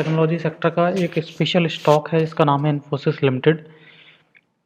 Technology sector का एक special stock है जिसका नाम है इन्फोसिस लिमिटेड।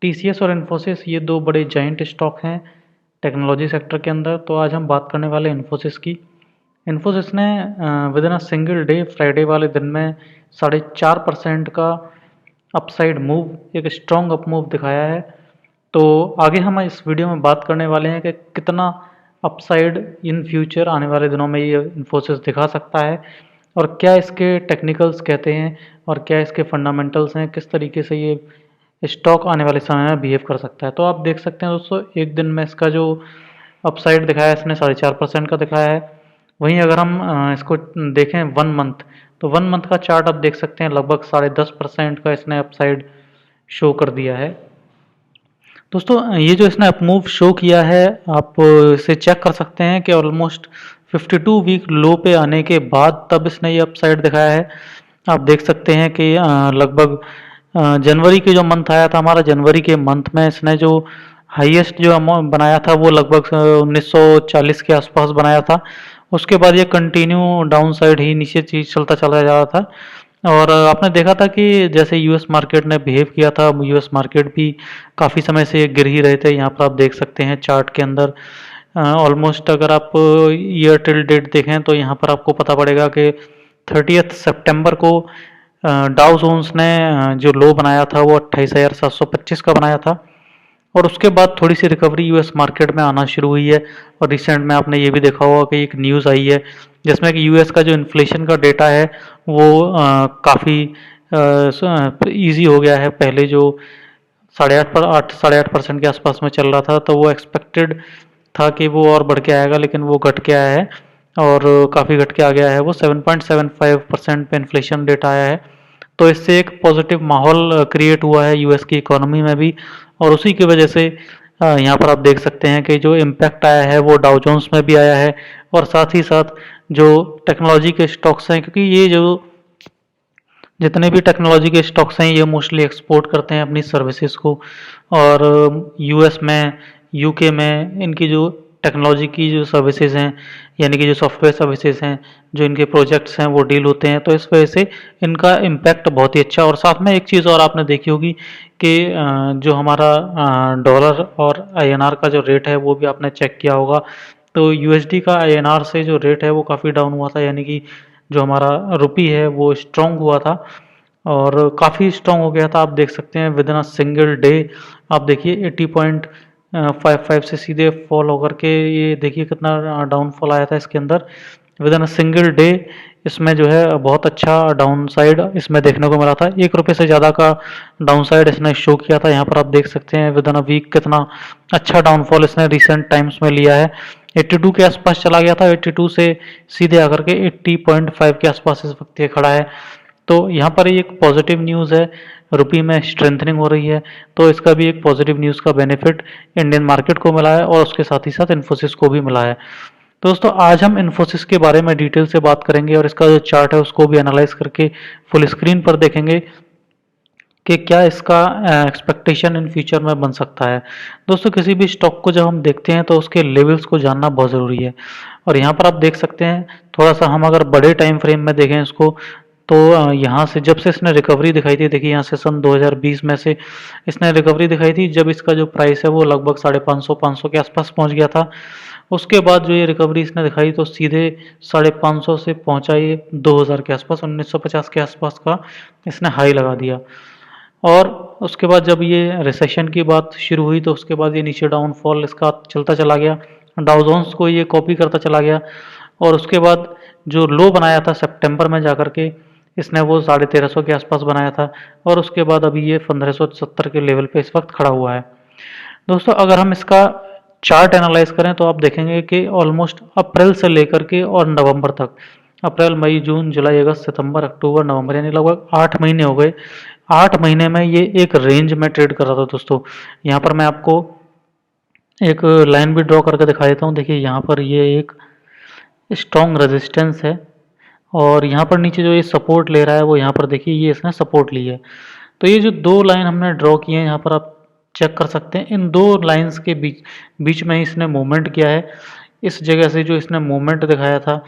टीसीएस और इन्फोसिस ये दो बड़े जाइंट स्टॉक हैं टेक्नोलॉजी सेक्टर के अंदर। तो आज हम बात करने वाले इन्फोसिस की। इन्फोसिस ने with in a single day Friday वाले दिन में 4.5% का अपसाइड मूव, एक स्ट्रॉन्ग अप मूव दिखाया है। तो आगे हम इस वीडियो में बात करने वाले हैं कि कितना अपसाइड इन फ्यूचर आने वाले दिनों में ये इन्फोसिस दिखा सकता है और क्या इसके टेक्निकल्स कहते हैं और क्या इसके फंडामेंटल्स हैं, किस तरीके से ये स्टॉक आने वाले समय में बिहेव कर सकता है। तो आप देख सकते हैं दोस्तों, एक दिन में इसका जो अपसाइड दिखाया है इसने 4.5% का दिखाया है। वहीं अगर हम इसको देखें 1 मंथ, तो 1 मंथ का चार्ट आप देख सकते हैं लगभग 10.5% का इसने अपसाइड शो कर दिया है। दोस्तों ये जो इसने अपमूव शो किया है, आप इसे चेक कर सकते हैं कि ऑलमोस्ट 52 वीक लो पे आने के बाद तब इसने ये अपसाइड दिखाया है। आप देख सकते हैं कि लगभग जनवरी के जो मंथ आया था हमारा, जनवरी के मंथ में इसने जो हाईएस्ट जो अमाउंट बनाया था वो लगभग 1940 के आसपास बनाया था। उसके बाद ये कंटिन्यू डाउन साइड ही नीचे चीज चलता चला जा रहा था। और आपने देखा था कि जैसे यूएस मार्केट ने बिहेव किया था, यूएस मार्केट भी काफ़ी समय से गिर ही रहे थे। यहाँ पर आप देख सकते हैं चार्ट के अंदर ऑलमोस्ट अगर आप ईयर टिल डेट देखें तो यहाँ पर आपको पता पड़ेगा कि 30 सितंबर को डाउ जोन्स ने जो लो बनाया था वो 28,725 का बनाया था। और उसके बाद थोड़ी सी रिकवरी यूएस मार्केट में आना शुरू हुई है। और रिसेंट में आपने ये भी देखा होगा कि एक न्यूज़ आई है जिसमें कि यूएस का जो इन्फ्लेशन का डेटा है वो काफ़ी ईजी हो गया है। पहले जो 8.5% के आसपास में चल रहा था तो वो एक्सपेक्टेड था कि वो और बढ़ के आएगा, लेकिन वो घट के आया है और काफ़ी घट के आ गया है। वो 7.75% पे इन्फ्लेशन रेट आया है। तो इससे एक पॉजिटिव माहौल क्रिएट हुआ है यूएस की इकोनॉमी में भी। और उसी की वजह से यहाँ पर आप देख सकते हैं कि जो इम्पैक्ट आया है वो डाउ जोन्स में भी आया है और साथ ही साथ जो टेक्नोलॉजी के स्टॉक्स हैं, क्योंकि ये जो जितने भी टेक्नोलॉजी के स्टॉक्स हैं ये मोस्टली एक्सपोर्ट करते हैं अपनी सर्विसेज को। और यूएस में, यूके में इनकी जो टेक्नोलॉजी की जो सर्विसेज हैं, यानी कि जो सॉफ्टवेयर सर्विसेज हैं, जो इनके प्रोजेक्ट्स हैं वो डील होते हैं। तो इस वजह से इनका इम्पैक्ट बहुत ही अच्छा। और साथ में एक चीज़ और आपने देखी होगी कि जो हमारा डॉलर और आईएनआर का जो रेट है वो भी आपने चेक किया होगा। तो यूएसडी का आईएनआर से जो रेट है वो काफ़ी डाउन हुआ था, यानी कि जो हमारा रुपी है वो स्ट्रॉन्ग हुआ था और काफ़ी स्ट्रॉन्ग हो गया था। आप देख सकते हैं with in a single day आप देखिए 80.55 से सीधे फॉल होकर के ये देखिए कितना डाउनफॉल आया था इसके अंदर with in a single day. इसमें जो है बहुत अच्छा डाउन साइड इसमें देखने को मिला था। 1 रुपये से ज़्यादा का डाउन साइड इसने शो किया था। यहाँ पर आप देख सकते हैं विद इन अ वीक कितना अच्छा डाउनफॉल इसने रिसेंट टाइम्स में लिया है। 82 के आसपास चला गया था, 82 से सीधे आकर के 80.5 के आसपास इस वक्त ये खड़ा है। तो यहाँ पर एक पॉजिटिव न्यूज़ है, रुपये में स्ट्रेंथनिंग हो रही है। तो इसका भी एक पॉजिटिव न्यूज़ का बेनिफिट इंडियन मार्केट को मिला है और उसके साथ ही साथ इन्फोसिस को भी मिला है। दोस्तों आज हम इन्फोसिस के बारे में डिटेल से बात करेंगे और इसका जो चार्ट है उसको भी एनालाइज करके फुल स्क्रीन पर देखेंगे कि क्या इसका एक्सपेक्टेशन इन फ्यूचर में बन सकता है। दोस्तों किसी भी स्टॉक को जब हम देखते हैं तो उसके लेवल्स को जानना बहुत ज़रूरी है। और यहाँ पर आप देख सकते हैं, थोड़ा सा हम अगर बड़े टाइम फ्रेम में देखें इसको, तो यहाँ से जब से इसने रिकवरी दिखाई थी, देखिए यहाँ से सन 2020 में से इसने रिकवरी दिखाई थी जब इसका जो प्राइस है वो लगभग 550 के आसपास पहुँच गया था। उसके बाद जो ये रिकवरी इसने दिखाई तो सीधे 550 से पहुँचा ये 2000 के आसपास, 1950 के आसपास का इसने हाई लगा दिया। और उसके बाद जब ये रिसेशन की बात शुरू हुई तो उसके बाद ये नीचे डाउनफॉल इसका चलता चला गया, डाउ जोन्स को ये कॉपी करता चला गया। और उसके बाद जो लो बनाया था सितंबर में जाकर के इसने वो 1350 के आसपास बनाया था और उसके बाद अभी ये 1570 के लेवल पे इस वक्त खड़ा हुआ है। दोस्तों अगर हम इसका चार्ट एनालाइज करें तो आप देखेंगे कि ऑलमोस्ट अप्रैल से लेकर के और नवंबर तक, अप्रैल मई जून जुलाई अगस्त सितंबर अक्टूबर नवंबर, यानी लगभग 8 महीने हो गए। 8 महीने में ये एक रेंज में ट्रेड कर रहा था। दोस्तों यहाँ पर मैं आपको एक लाइन भी ड्रॉ करके दिखा देता हूँ। देखिए यहाँ पर ये एक स्ट्रॉन्ग रेजिस्टेंस है और यहाँ पर नीचे जो ये सपोर्ट ले रहा है वो यहाँ पर देखिए ये इसने सपोर्ट ली है। तो ये जो दो लाइन हमने ड्रॉ किए हैं यहाँ पर आप चेक कर सकते हैं, इन दो लाइंस के बीच बीच में इसने मूवमेंट किया है। इस जगह से जो इसने मूवमेंट दिखाया था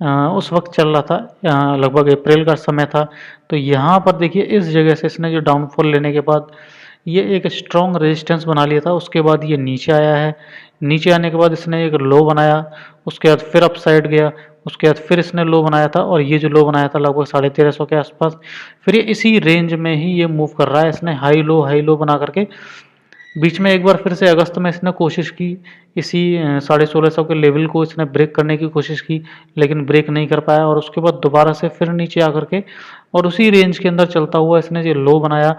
उस वक्त चल रहा था, लगभग अप्रैल का समय था। तो यहाँ पर देखिए इस जगह से इसने जो डाउनफॉल लेने के बाद ये एक स्ट्रॉन्ग रेजिस्टेंस बना लिया था। उसके बाद ये नीचे आया है, नीचे आने के बाद इसने एक लो बनाया, उसके बाद फिर अप साइड गया, उसके बाद फिर इसने लो बनाया था और ये जो लो बनाया था लगभग 1350 के आसपास, फिर ये इसी रेंज में ही ये मूव कर रहा है। इसने हाई लो बना करके बीच में एक बार फिर से अगस्त में इसने कोशिश की, इसी 1650 के लेवल को इसने ब्रेक करने की कोशिश की, लेकिन ब्रेक नहीं कर पाया और उसके बाद दोबारा से फिर नीचे आकर के और उसी रेंज के अंदर चलता हुआ इसने ये लो बनाया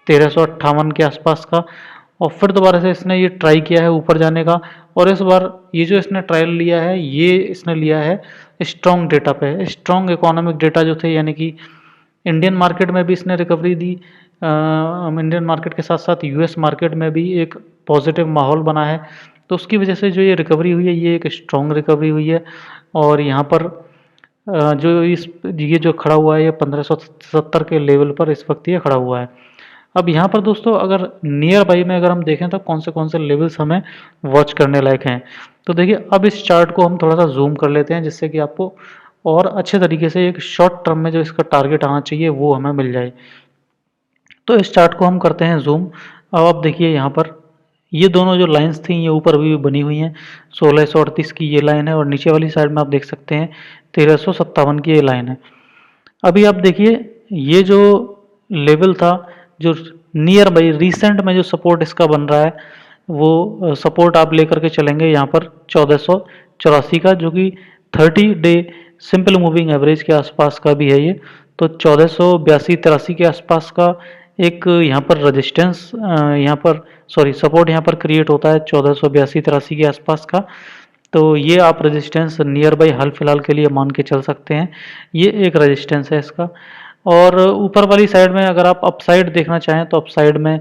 1358 के आसपास का। और फिर दोबारा से इसने ये ट्राई किया है ऊपर जाने का, और इस बार ये जो इसने ट्रायल लिया है ये इसने लिया है स्ट्रॉन्ग डेटा पे, स्ट्रॉन्ग इकोनॉमिक डेटा जो थे, यानी कि इंडियन मार्केट में भी इसने रिकवरी दी, इंडियन मार्केट के साथ साथ यूएस मार्केट में भी एक पॉजिटिव माहौल बना है। तो उसकी वजह से जो ये रिकवरी हुई है ये एक स्ट्रॉन्ग रिकवरी हुई है। और यहाँ पर जो ये जो खड़ा हुआ है ये 1570 के लेवल पर इस वक्त ये खड़ा हुआ है। अब यहाँ पर दोस्तों अगर नियर बाई में अगर हम देखें तो कौन से लेवल्स हमें वॉच करने लायक हैं, तो देखिए अब इस चार्ट को हम थोड़ा सा जूम कर लेते हैं जिससे कि आपको और अच्छे तरीके से एक शॉर्ट टर्म में जो इसका टारगेट आना चाहिए वो हमें मिल जाए। तो इस चार्ट को हम करते हैं जूम। अब आप देखिए यहाँ पर ये दोनों जो लाइंस थी ये ऊपर भी बनी हुई हैं, 1638 की ये लाइन है और नीचे वाली साइड में आप देख सकते हैं 1357 की ये लाइन है। अभी आप देखिए ये जो लेवल था, जो नियर बाई रिसेंट में जो सपोर्ट इसका बन रहा है वो सपोर्ट आप लेकर के चलेंगे यहाँ पर 1484 का, जो कि 30 डे सिंपल मूविंग एवरेज के आसपास का भी है ये। तो 1482-83 के आसपास का एक यहाँ पर रेजिस्टेंस यहाँ पर सॉरी सपोर्ट यहाँ पर क्रिएट होता है 1482-83 के आसपास का। तो ये आप रेजिस्टेंस नियर बाई हाल फिलहाल के लिए मान के चल सकते हैं, ये एक रेजिस्टेंस है इसका। और ऊपर वाली साइड में अगर आप अपसाइड देखना चाहें तो अपसाइड में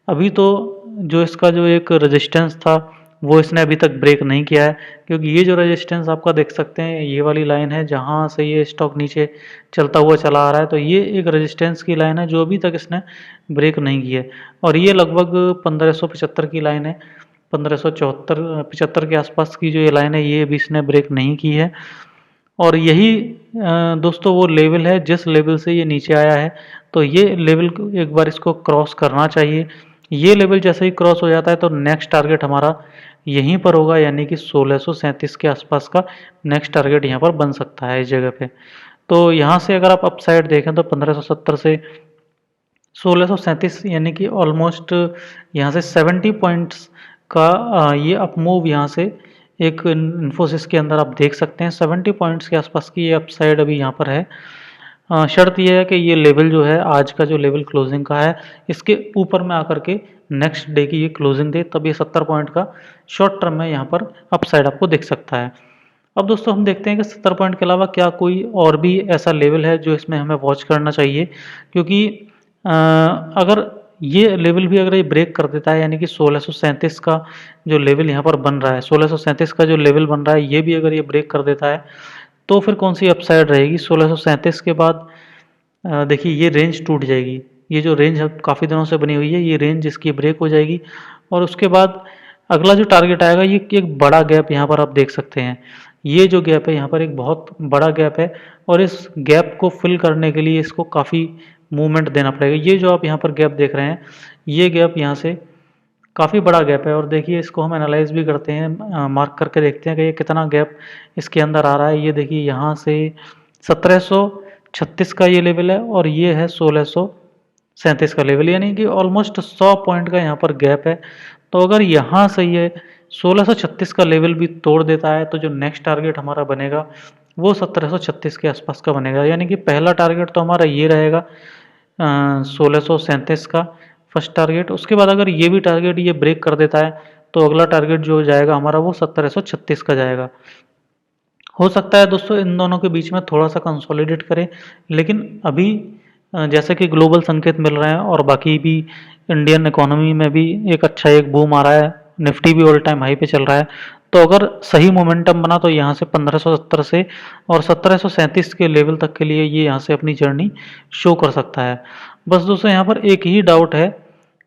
अभी तो जो इसका जो एक रेजिस्टेंस था वो इसने अभी तक ब्रेक नहीं किया है, क्योंकि ये जो रेजिस्टेंस आपका देख सकते हैं ये वाली लाइन है जहाँ से ये स्टॉक नीचे चलता हुआ चला आ रहा है। तो ये एक रेजिस्टेंस की लाइन है जो अभी तक इसने ब्रेक नहीं की है, और ये लगभग 1575 की लाइन है, 1574-75 के आसपास की जो ये लाइन है ये भी इसने ब्रेक नहीं की है। और यही दोस्तों वो लेवल है जिस लेवल से ये नीचे आया है। तो ये लेवल एक बार इसको क्रॉस करना चाहिए। ये लेवल जैसे ही क्रॉस हो जाता है तो नेक्स्ट टारगेट हमारा यहीं पर होगा, यानी कि 1637 के आसपास का नेक्स्ट टारगेट यहाँ पर बन सकता है इस जगह पे। तो यहाँ से अगर आप अपसाइड देखें तो 1570 से 1637 यानी कि ऑलमोस्ट यहाँ से 70 पॉइंट्स का ये अप मूव यहाँ से एक इन्फोसिस के अंदर आप देख सकते हैं 70 पॉइंट्स के आसपास की ये अपसाइड अभी यहाँ पर है। शर्त यह है कि ये लेवल जो है आज का जो लेवल क्लोजिंग का है इसके ऊपर में आकर के नेक्स्ट डे की ये क्लोजिंग दे, तब ये 70 पॉइंट का शॉर्ट टर्म में यहाँ पर अपसाइड आपको दिख सकता है। अब दोस्तों हम देखते हैं कि 70 पॉइंट के अलावा क्या कोई और भी ऐसा लेवल है जो इसमें हमें वॉच करना चाहिए, क्योंकि अगर ये लेवल भी अगर ये ब्रेक कर देता है, यानी कि 1637 का जो लेवल यहाँ पर बन रहा है, 1637 का जो लेवल बन रहा है ये भी अगर ये ब्रेक कर देता है तो फिर कौन सी अपसाइड रहेगी। 1637 के बाद देखिए ये रेंज टूट जाएगी, ये जो रेंज काफ़ी दिनों से बनी हुई है ये रेंज इसकी ब्रेक हो जाएगी, और उसके बाद अगला जो टारगेट आएगा ये एक बड़ा गैप यहाँ पर आप देख सकते हैं। ये जो गैप है यहाँ पर एक बहुत बड़ा गैप है, और इस गैप को फिल करने के लिए इसको काफ़ी मूवमेंट देना पड़ेगा। ये जो आप यहाँ पर गैप देख रहे हैं ये गैप यहाँ से काफ़ी बड़ा गैप है, और देखिए इसको हम एनालाइज भी करते हैं, मार्क करके देखते हैं कि ये कितना गैप इसके अंदर आ रहा है। ये देखिए यहाँ से 1736 का ये लेवल है और ये है 1637 का लेवल, यानी कि ऑलमोस्ट 100 पॉइंट का यहाँ पर गैप है। तो अगर यहाँ से ये 1636 का लेवल भी तोड़ देता है तो जो नेक्स्ट टारगेट हमारा बनेगा वो 1736 के आसपास का बनेगा, यानी कि पहला टारगेट तो हमारा ये रहेगा 1637 का फर्स्ट टारगेट। उसके बाद अगर ये भी टारगेट ये ब्रेक कर देता है तो अगला टारगेट जो जाएगा हमारा वो 1736 का जाएगा। हो सकता है दोस्तों इन दोनों के बीच में थोड़ा सा कंसोलिडेट करें, लेकिन अभी जैसे कि ग्लोबल संकेत मिल रहे हैं और बाकी भी इंडियन इकोनॉमी में भी एक अच्छा एक बूम आ रहा है, निफ्टी भी ऑल टाइम हाई पे चल रहा है, तो अगर सही मोमेंटम बना तो यहाँ से 1570 से और 1737 के लेवल तक के लिए ये यहाँ से अपनी जर्नी शो कर सकता है। बस दोस्तों यहाँ पर एक ही डाउट है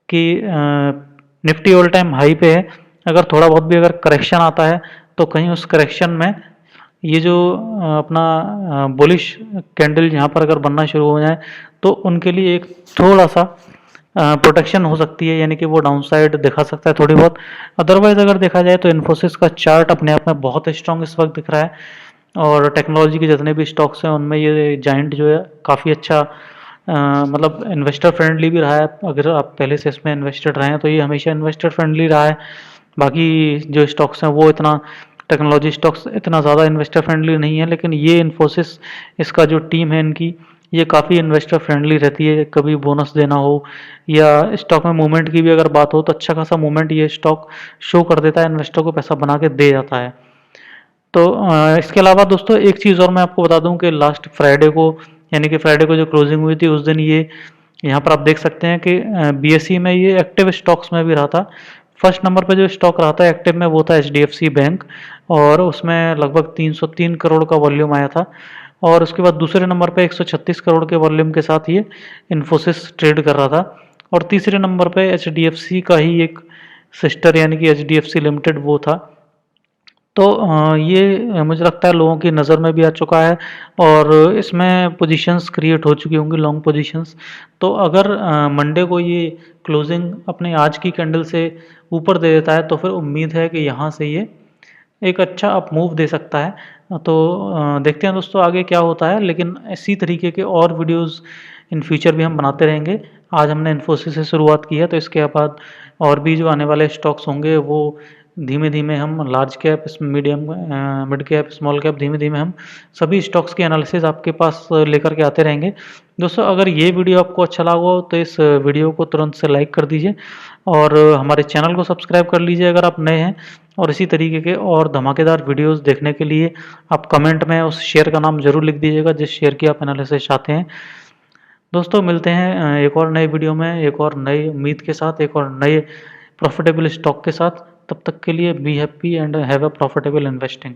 कि निफ्टी ऑल टाइम हाई पे है, अगर थोड़ा बहुत भी अगर करेक्शन आता है तो कहीं उस करेक्शन में ये जो अपना बुलिश कैंडल यहाँ पर अगर बनना शुरू हो जाए तो उनके लिए एक थोड़ा सा प्रोटेक्शन हो सकती है, यानी कि वो डाउन साइड दिखा सकता है थोड़ी बहुत। अदरवाइज अगर देखा जाए तो इन्फोसिस का चार्ट अपने आप में बहुत स्ट्रॉन्ग इस वक्त दिख रहा है, और टेक्नोलॉजी के जितने भी स्टॉक्स हैं उनमें ये जाइंट जो है काफ़ी अच्छा मतलब इन्वेस्टर फ्रेंडली भी रहा है। अगर आप पहले से इसमें इन्वेस्टेड रहे हैं तो ये हमेशा इन्वेस्टर फ्रेंडली रहा है। बाकी जो स्टॉक्स हैं वो इतना, टेक्नोलॉजी स्टॉक्स इतना ज़्यादा इन्वेस्टर फ्रेंडली नहीं है, लेकिन ये इन्फोसिस, इसका जो टीम है इनकी, ये काफ़ी इन्वेस्टर फ्रेंडली रहती है। कभी बोनस देना हो या स्टॉक में मूवमेंट की भी अगर बात हो तो अच्छा खासा मूवमेंट ये स्टॉक शो कर देता है, इन्वेस्टर को पैसा बना के दे जाता है। तो इसके अलावा दोस्तों एक चीज़ और मैं आपको बता दूं कि लास्ट फ्राइडे को, यानी कि फ्राइडे को जो क्लोजिंग हुई थी उस दिन ये यहाँ पर आप देख सकते हैं कि बीएसई में ये एक्टिव स्टॉक्स में भी रहा था। फर्स्ट नंबर पर जो स्टॉक रहा था एक्टिव में वो था एचडीएफसी बैंक, और उसमें लगभग 303 करोड़ का वॉल्यूम आया था। और उसके बाद दूसरे नंबर पे 136 करोड़ के वॉल्यूम के साथ ये इन्फोसिस ट्रेड कर रहा था। और तीसरे नंबर पे एचडीएफसी का ही एक सिस्टर यानी कि एचडीएफसी लिमिटेड वो था। तो ये मुझे लगता है लोगों की नज़र में भी आ चुका है, और इसमें पोजीशंस क्रिएट हो चुकी होंगी, लॉन्ग पोजीशंस। तो अगर मंडे को ये क्लोजिंग अपने आज की कैंडल से ऊपर दे देता है तो फिर उम्मीद है कि यहाँ से ये एक अच्छा अप मूव दे सकता है। तो देखते हैं दोस्तों आगे क्या होता है, लेकिन इसी तरीके के और वीडियोस इन फ्यूचर भी हम बनाते रहेंगे। आज हमने इन्फोसिस से शुरुआत की है, तो इसके बाद और भी जो आने वाले स्टॉक्स होंगे वो धीमे धीमे हम large cap, medium, mid cap, small cap, धीमे धीमे हम सभी स्टॉक्स के एनालिसिस आपके पास लेकर के आते रहेंगे। दोस्तों अगर ये वीडियो आपको अच्छा लगा हो तो इस वीडियो को तुरंत से लाइक कर दीजिए, और हमारे चैनल को सब्सक्राइब कर लीजिए अगर आप नए हैं। और इसी तरीके के और धमाकेदार वीडियोस देखने के लिए आप कमेंट में उस शेयर का नाम जरूर लिख दीजिएगा जिस शेयर की आप एनालिसिस चाहते हैं। दोस्तों मिलते हैं एक और नए वीडियो में, एक और नई उम्मीद के साथ, एक और नए प्रॉफिटेबल स्टॉक के साथ। तब तक के लिए be happy and have a profitable investing.